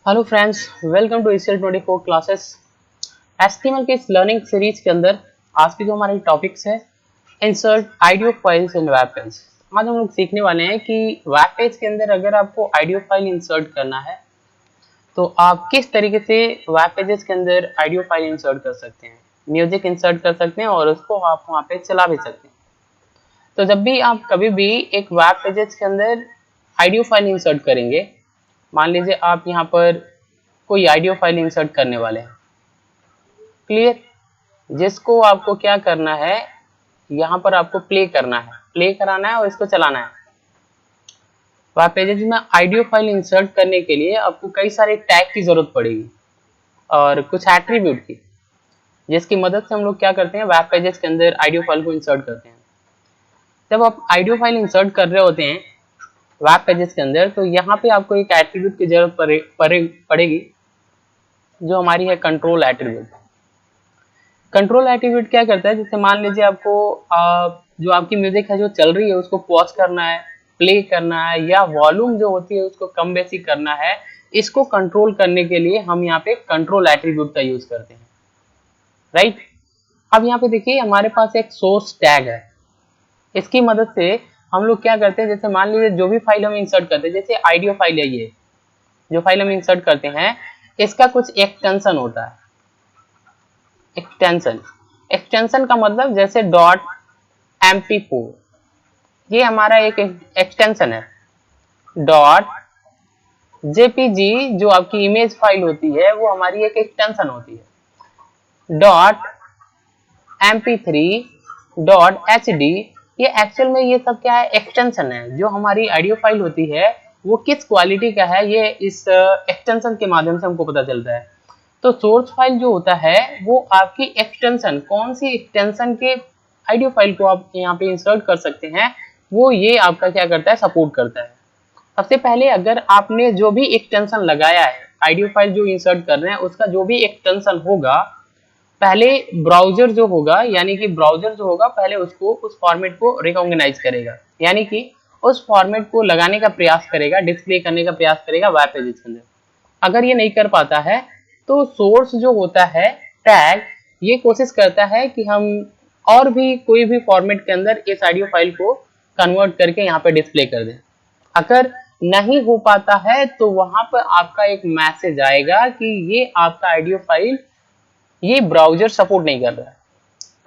Hello friends, welcome to ECL 24 classes. HTML के इस learning series के अंदर आज की जो हमारी टॉपिक्स है insert IDO files in web page. आज हम लोग सीखने वाले हैं कि वेब पेज के अंदर अगर आपको आईडीओ फाइल इंसर्ट करना है तो आप किस तरीके से वेब पेजेस के अंदर आईडीओ फाइल इंसर्ट कर सकते हैं, म्यूजिक इंसर्ट कर सकते हैं और उसको आप वहाँ पे चला भी सकते हैं। तो जब भी आप कभी भी एक वेब पेजेस के अंदर आईडीओ फाइल इंसर्ट करेंगे, मान लीजिए आप यहाँ पर कोई आईडियो फाइल इंसर्ट करने वाले हैं, क्लियर, जिसको आपको क्या करना है, यहाँ पर आपको प्ले करना है, प्ले कराना है और इसको चलाना है। वेब पेजेस में आईडियो फाइल इंसर्ट करने के लिए आपको कई सारे टैग की जरूरत पड़ेगी और कुछ एट्रीब्यूट की, जिसकी मदद से हम लोग क्या करते हैं, वेब पेजेस के अंदर आईडियो फाइल को इंसर्ट करते हैं। जब आप आईडियो फाइल इंसर्ट कर रहे होते हैं वेब पेजेस के अंदर, तो यहाँ पे आपको एक एट्रीब्यूट की जरूरत पड़ेगी जो हमारी है कंट्रोल एट्रीब्यूट। कंट्रोल एट्रीब्यूट क्या करता है, जैसे मान लीजिए आपको जो आपकी म्यूजिक है जो चल रही है उसको पॉज करना है, प्ले करना है, या वॉल्यूम जो होती है उसको कम बेसी करना है, इसको कंट्रोल करने के लिए हम यहाँ पे कंट्रोल एट्रीब्यूट का यूज करते हैं, राइट। अब यहाँ पे देखिए हमारे पास एक सोर्स टैग है, इसकी मदद से हम लोग क्या करते हैं, जैसे मान लीजिए जो भी फाइल हम इंसर्ट करते हैं, जैसे आइडियो फाइल है, ये जो फाइल हम इंसर्ट करते हैं इसका कुछ एक्सटेंशन होता है। एक्सटेंशन का मतलब जैसे .mp4, ये हमारा एक एक्सटेंशन है। .jpg जो आपकी इमेज फाइल होती है वो हमारी एक एक्सटेंशन होती है। .mp3, .hd, ये एक्चुअल में ये सब क्या है, एक्सटेंशन है। जो हमारी ऑडियो फाइल होती है वो किस क्वालिटी का है, ये इस एक्सटेंशन के माध्यम से हमको पता चलता है। तो सोर्स फाइल जो होता है वो आपकी एक्सटेंशन, कौन सी एक्सटेंशन के आईडियो फाइल को आप यहाँ पे इंसर्ट कर सकते हैं, वो ये आपका क्या करता है, सपोर्ट करता है। सबसे पहले अगर आपने जो भी एक्सटेंशन लगाया है, आईडियो फाइल जो इंसर्ट कर रहे हैं उसका जो भी एक्सटेंशन होगा, पहले ब्राउजर जो होगा, यानी कि ब्राउजर जो होगा पहले उसको, उस फॉर्मेट को रिकॉग्नाइज करेगा, यानी कि उस फॉर्मेट को लगाने का प्रयास करेगा, डिस्प्ले करने का प्रयास करेगा वेब पेजेस के अंदर। अगर ये नहीं कर पाता है तो सोर्स जो होता है टैग, ये कोशिश करता है कि हम और भी कोई भी फॉर्मेट के अंदर इस ऑडियो फाइल को कन्वर्ट करके यहाँ पे डिस्प्ले कर दें। अगर नहीं हो पाता है तो वहां पर आपका एक मैसेज आएगा कि ये आपका ऑडियो फाइल, ये ब्राउजर सपोर्ट नहीं कर रहा है।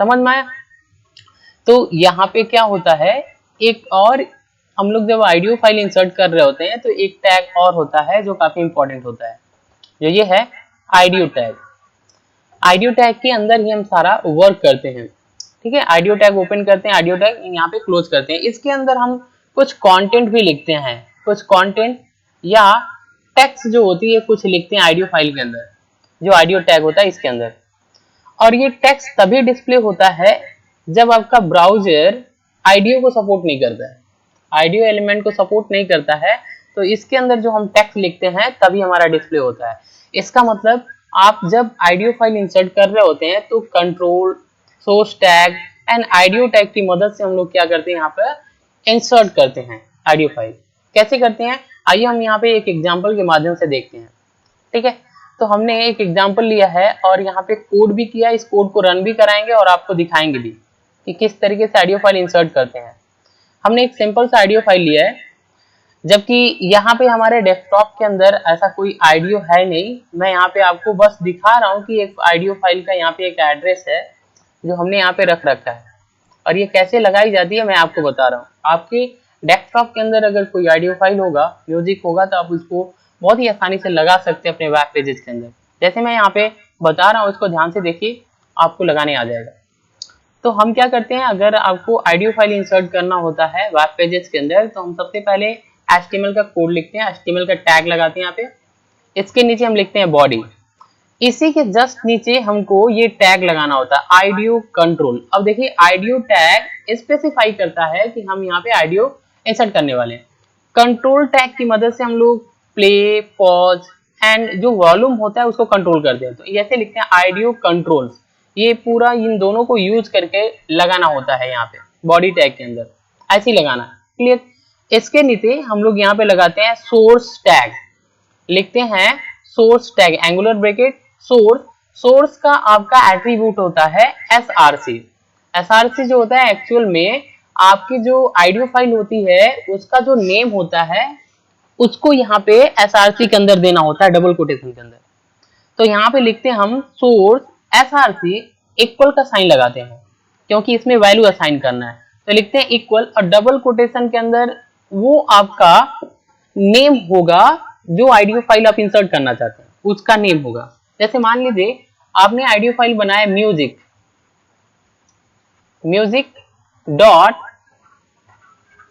समझ में आया? तो यहाँ पे क्या होता है, एक और, हम लोग जब ऑडियो फाइल इंसर्ट कर रहे होते हैं तो एक टैग और होता है जो काफी इंपॉर्टेंट होता है, जो ये है आईडियो टैग। आईडियो टैग के अंदर ही हम सारा वर्क करते हैं, ठीक है। आईडियो टैग ओपन करते हैं, आईडियो टैग यहाँ पे क्लोज करते हैं। इसके अंदर हम कुछ कंटेंट भी लिखते हैं, कुछ कंटेंट या टेक्स्ट जो होती है कुछ लिखते हैं आईडियो फाइल के अंदर, जो आईडियो टैग होता है इसके अंदर। और ये टेक्स्ट तभी डिस्प्ले होता है जब आपका ब्राउजर आईडियो को सपोर्ट नहीं करता है, आईडियो एलिमेंट को सपोर्ट नहीं करता है, तो इसके अंदर जो हम टेक्स्ट लिखते हैं तभी हमारा डिस्प्ले होता है। इसका मतलब आप जब आईडियो फाइल इंसर्ट कर रहे होते हैं तो control, source tag and audio tag की मदद से हम लोग क्या करते हैं, यहाँ पर इंसर्ट करते हैं आईडियो फाइल। कैसे करते हैं, आइए हम यहाँ पे एक एग्जाम्पल के माध्यम से देखते हैं, ठीक है। तो हमने एक एग्जाम्पल लिया है और यहाँ पे कोड भी किया, इस कोड को रन भी कराएंगे और आपको दिखाएंगे भी कि किस तरीके से ऑडियो फाइल इंसर्ट करते हैं। हमने एक सिंपल सा ऑडियो फाइल लिया है, जबकि यहाँ पे हमारे डेस्कटॉप के अंदर ऐसा कोई ऑडियो है नहीं। मैं यहाँ पे आपको बस दिखा रहा हूँ कि एक ऑडियो फाइल का यहाँ पे एक एड्रेस है जो हमने यहाँ पे रख रखा है, और ये कैसे लगाई जाती है मैं आपको बता रहा हूँ। आपके डेस्कटॉप के अंदर अगर कोई ऑडियो फाइल होगा, म्यूजिक होगा, तो आप उसको बहुत ही आसानी से लगा सकते हैं अपने वेब पेजेस के अंदर। जैसे मैं यहाँ पे बता रहा हूँ, इसको ध्यान से देखिए, आपको लगाने आ जाएगा। तो हम क्या करते हैं, अगर आपको ऑडियो फाइल इंसर्ट करना होता है वेब पेजेस के अंदर, तो हम सबसे पहले HTML का कोड लिखते हैं, HTML का टैग लगाते हैं यहाँ पे। इसके नीचे हम लिखते हैं बॉडी, इसी के जस्ट नीचे हमको ये टैग लगाना होता है ऑडियो कंट्रोल। अब देखिए ऑडियो टैग स्पेसिफाई करता है कि हम यहाँ पे ऑडियो इंसर्ट करने वाले हैं। कंट्रोल टैग की मदद से हम लोग प्ले, पॉज एंड जो वॉल्यूम होता है उसको कंट्रोल करते हैं। तो ऐसे लिखते हैं ऑडियो कंट्रोल्स, ये पूरा इन दोनों को यूज करके लगाना होता है यहाँ पे बॉडी टैग के अंदर, ऐसे ही लगाना, क्लियर। इसके नीचे हम लोग यहाँ पे लगाते हैं सोर्स टैग, लिखते हैं source tag angular bracket source का आपका एट्रीब्यूट होता है src। src जो होता है एक्चुअल में आपकी जो आइडियो फाइल होती है उसका जो नेम होता है उसको यहाँ पे src के अंदर देना होता है डबल कोटेशन के अंदर। तो यहाँ पे लिखते हैं हम सोर्स src इक्वल का साइन लगाते हैं क्योंकि इसमें वैल्यू असाइन करना है। तो लिखते हैं इक्वल और डबल कोटेशन के अंदर वो आपका नेम होगा जो आइडियो फाइल आप इंसर्ट करना चाहते हैं उसका नेम होगा। जैसे मान लीजिए आपने आइडियो फाइल बनाया music dot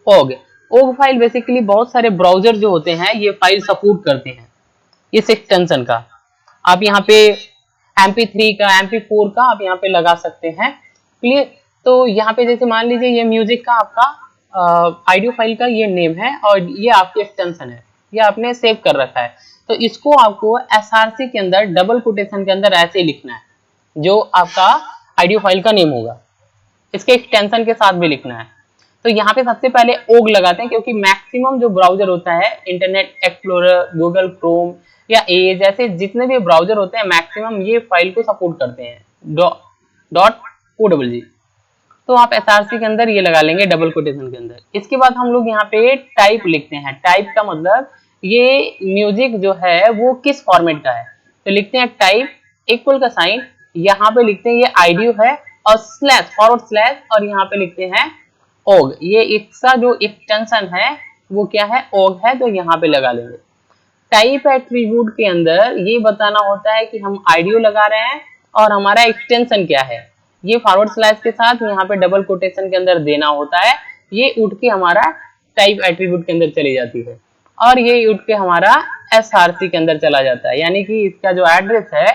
org file basically बहुत सारे ब्राउजर जो होते हैं ये फाइल सपोर्ट करते हैं इस एक्सटेंशन का। आप यहाँ पे MP3 का MP4 का आप यहाँ पे लगा सकते हैं। क्लियर। तो यहाँ पे जैसे मान लीजिए ये म्यूजिक का आपका आइडियो फाइल का ये नेम है और ये आपकी एक्सटेंशन है, ये आपने सेव कर रखा है। तो इसको आपको src के अंदर डबल कोटेशन के अंदर ऐसे ही लिखना है जो आपका आइडियो फाइल का नेम होगा, इसके एक्सटेंशन के साथ भी लिखना है। तो यहाँ पे सबसे पहले ओग लगाते हैं क्योंकि मैक्सिमम जो ब्राउजर होता है इंटरनेट एक्सप्लोरर, गूगल क्रोम या एज जैसे जितने भी ब्राउजर होते हैं मैक्सिमम ये फाइल को सपोर्ट करते हैं .org। तो आप src के अंदर ये लगा लेंगे डबल कोटेशन के अंदर। इसके बाद हम लोग यहाँ पे टाइप लिखते हैं। टाइप का मतलब ये म्यूजिक जो है वो किस फॉर्मेट का है। तो लिखते हैं टाइप इक्वल का साइन, यहाँ पे लिखते हैं ये आइडियो है और स्लैश फॉरवर्ड स्लैश और यहाँ पे लिखते हैं ओग। ये इसका जो एक्सटेंशन है वो क्या है, ओग है, तो यहाँ पे लगा लेंगे। टाइप एट्रीब्यूट के अंदर ये बताना होता है कि हम आइडियो लगा रहे हैं और हमारा एक्सटेंशन क्या है। ये फॉरवर्ड स्लैश के साथ यहाँ पे डबल कोटेशन के अंदर देना होता है। ये उठ के हमारा टाइप एट्रीब्यूट के अंदर चली जाती है और ये उठ के हमारा src के अंदर चला जाता है, यानी कि इसका जो एड्रेस है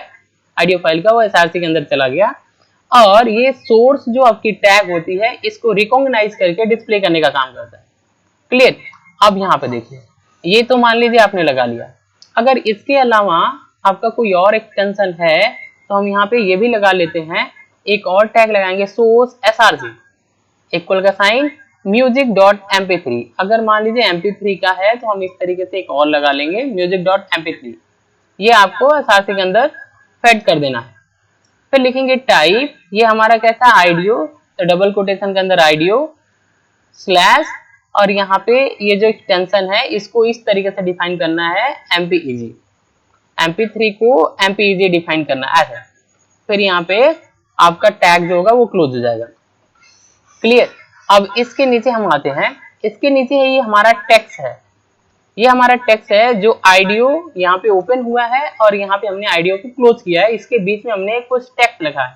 आइडियो फाइल का वो src के अंदर चला गया। और ये सोर्स जो आपकी टैग होती है इसको रिकॉग्नाइज करके डिस्प्ले करने का काम करता है। क्लियर। अब यहाँ पे देखिए ये तो मान लीजिए आपने लगा लिया। अगर इसके अलावा आपका कोई और एक्सटेंशन है तो हम यहाँ पे ये भी लगा लेते हैं। एक और टैग लगाएंगे सोर्स src इक्वल का साइन music.mp3। अगर मान लीजिए mp3 का है तो हम इस तरीके से एक और लगा लेंगे music.mp3। ये आपको src के अंदर फेड कर देना है। फिर लिखेंगे टाइप, ये हमारा कैसा आइडियो, तो डबल कोटेशन के अंदर आइडियो स्लैश और यहाँ पे ये जो एक्सटेंशन है इसको इस तरीके से डिफाइन करना है mpeg, mp3 को mpeg डिफाइन करना है। फिर यहाँ पे आपका टैग जो होगा वो क्लोज हो जाएगा। क्लियर। अब इसके नीचे हम आते हैं। इसके नीचे है ये हमारा टेक्स्ट है, ये हमारा टेक्स्ट है जो आइडियो यहाँ पे ओपन हुआ है और यहाँ पे हमने आइडियो को क्लोज किया है। इसके बीच में हमने कुछ टेक्स्ट लिखा है,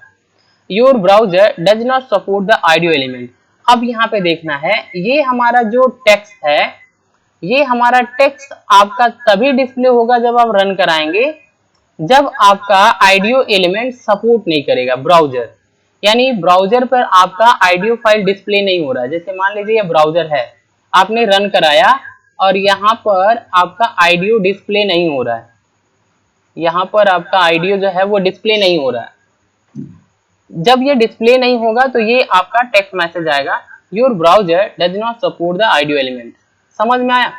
your browser does not support the audio element. अब यहाँ पे देखना है ये हमारा जो टेक्स्ट है, ये हमारा टेक्स्ट आपका तभी डिस्प्ले होगा जब आप रन कराएंगे जब आपका आइडियो एलिमेंट सपोर्ट नहीं करेगा ब्राउजर, यानी ब्राउजर पर आपका आइडियो फाइल डिस्प्ले नहीं हो रहा है। जैसे मान लीजिए ये ब्राउजर है, आपने रन कराया और यहाँ पर आपका आइडियो डिस्प्ले नहीं हो रहा है, यहाँ पर आपका आइडियो जो है वो डिस्प्ले नहीं हो रहा है। जब ये डिस्प्ले नहीं होगा तो ये आपका टेक्स्ट मैसेज आएगा, your browser does not support the audio element. समझ में आया।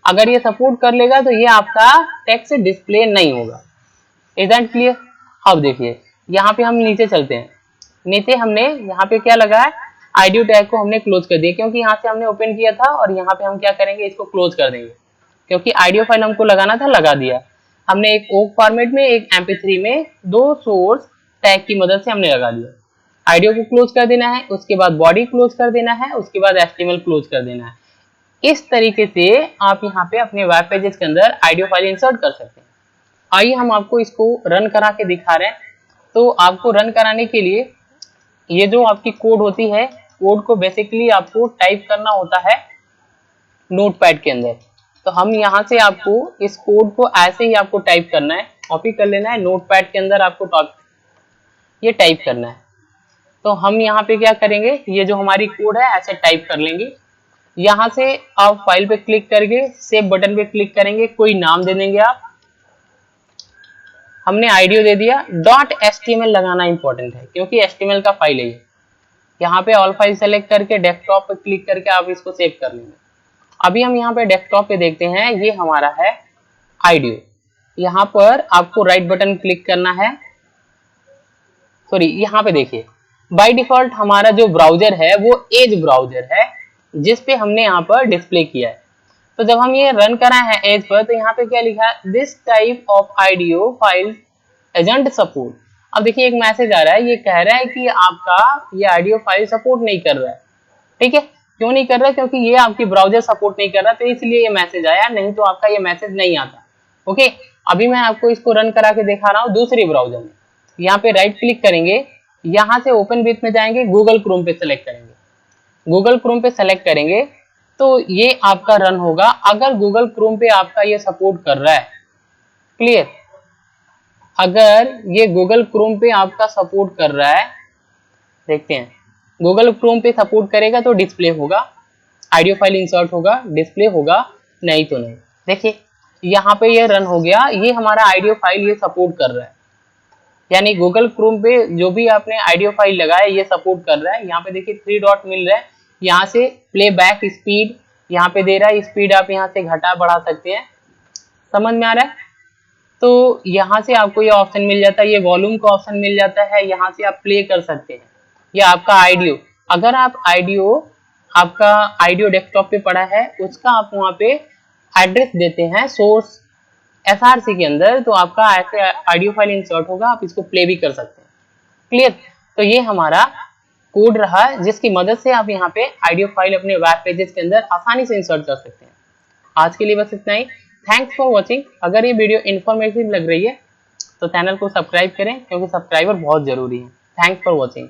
अगर ये सपोर्ट कर लेगा तो ये आपका टेक्स्ट डिस्प्ले नहीं होगा। Is that clear. अब देखिए यहाँ पे हम नीचे चलते हैं। नीचे हमने यहाँ पे क्या लगा है, आइडियो टैग को हमने क्लोज कर दिया क्योंकि यहाँ से हमने ओपन किया था और यहाँ पे हम क्या करेंगे, इसको क्लोज कर देंगे क्योंकि आइडियो फाइल हमको लगाना था, लगा दिया हमने। एक ओग फॉर्मेट में एक mp3 में दो सोर्स टैग की मदद से हमने लगा दिया। आइडियो को क्लोज कर देना है, उसके बाद बॉडी क्लोज कर देना है, उसके बाद HTML क्लोज कर देना है। इस तरीके से आप यहाँ पे अपने वेब पेजेस के अंदर आइडियो फाइल इंसर्ट कर सकते हैं। आइए हम आपको इसको रन करा के दिखा रहे हैं। तो आपको रन कराने के लिए ये जो आपकी कोड होती है, कोड को बेसिकली आपको टाइप करना होता है नोटपैड के अंदर। तो हम यहाँ से आपको इस कोड को ऐसे ही आपको टाइप करना है, कॉपी कर लेना है, नोटपैड के अंदर आपको ये टाइप करना है। तो हम यहाँ पे क्या करेंगे, ये जो हमारी कोड है ऐसे टाइप कर लेंगे। यहाँ से आप फाइल पे क्लिक करके सेव बटन पे क्लिक करेंगे, कोई नाम दे देंगे आप। हमने आइडियो दे दिया। .html लगाना इंपॉर्टेंट है क्योंकि HTML का फाइल है ये। यहाँ पे ऑल फाइल सेलेक्ट करके डेस्कटॉप पे क्लिक करके आप इसको सेव कर लेंगे। अभी हम यहाँ पे डेस्कटॉप पे देखते हैं, ये हमारा है आइडियो। यहाँ पर आपको राइट बटन क्लिक करना है। सॉरी, यहाँ पे देखिए बाय डिफॉल्ट हमारा जो ब्राउजर है वो एज ब्राउजर है जिस पे हमने यहाँ पर डिस्प्ले किया है। तो जब हम ये रन कराए हैं एज पर, तो यहाँ पे क्या लिखा है, this type of audio file agent support. अब देखिए एक मैसेज आ रहा है, ये कह रहा है कि आपका ये ऑडियो फाइल सपोर्ट नहीं कर रहा है। ठीक है, क्यों नहीं कर रहा है? क्योंकि ये आपकी ब्राउजर सपोर्ट नहीं कर रहा, तो इसलिए ये मैसेज आया, नहीं तो आपका ये मैसेज नहीं आता। ओके, अभी मैं आपको इसको रन करा के दिखा रहा हूँ दूसरी ब्राउजर में। यहाँ पे राइट क्लिक करेंगे, यहाँ से ओपन विथ में जाएंगे, गूगल क्रोम पे सेलेक्ट करेंगे। गूगल क्रोम पे सेलेक्ट करेंगे तो ये आपका रन होगा, अगर गूगल क्रोम पे आपका ये सपोर्ट कर रहा है। क्लियर? अगर ये गूगल क्रोम पे आपका सपोर्ट कर रहा है, देखते हैं, गूगल क्रोम पे सपोर्ट करेगा तो डिस्प्ले होगा, ऑडियो फाइल इंसर्ट होगा, डिस्प्ले होगा, नहीं तो नहीं। देखिए यहाँ पे ये रन हो गया, ये हमारा ऑडियो फाइल ये सपोर्ट कर रहा है, यानी गूगल क्रोम पे जो भी आपने ऑडियो फाइल लगाया ये सपोर्ट कर रहा है। यहाँ पे देखिए 3 डॉट मिल रहा है, यहाँ से प्ले बैक स्पीड यहाँ पे दे रहा है, स्पीड आप यहाँ से घटा बढ़ा सकते हैं। समझ में आ रहा है? तो यहाँ से आपको ये ऑप्शन मिल जाता है, ये वॉल्यूम का ऑप्शन मिल जाता है, यहाँ से आप प्ले कर सकते हैं। या आपका ऑडियो, अगर आप आपका ऑडियो डेस्कटॉप पे पड़ा है, उसका आप वहाँ पे एड्रेस देते हैं सोर्स SRC के अंदर, तो आपका ऐसे ऑडियो फाइल इंसर्ट होगा, आप इसको प्ले भी कर सकते हैं। क्लियर? तो ये हमारा कोड रहा जिसकी मदद से आप यहाँ पे ऑडियो फाइल अपने वेब पेजेस के अंदर आसानी से इंसर्ट कर सकते हैं। आज के लिए बस इतना ही। Thanks for watching. अगर ये वीडियो इन्फॉर्मेटिव लग रही है तो चैनल को सब्सक्राइब करें, क्योंकि सब्सक्राइबर बहुत जरूरी है। Thanks for watching.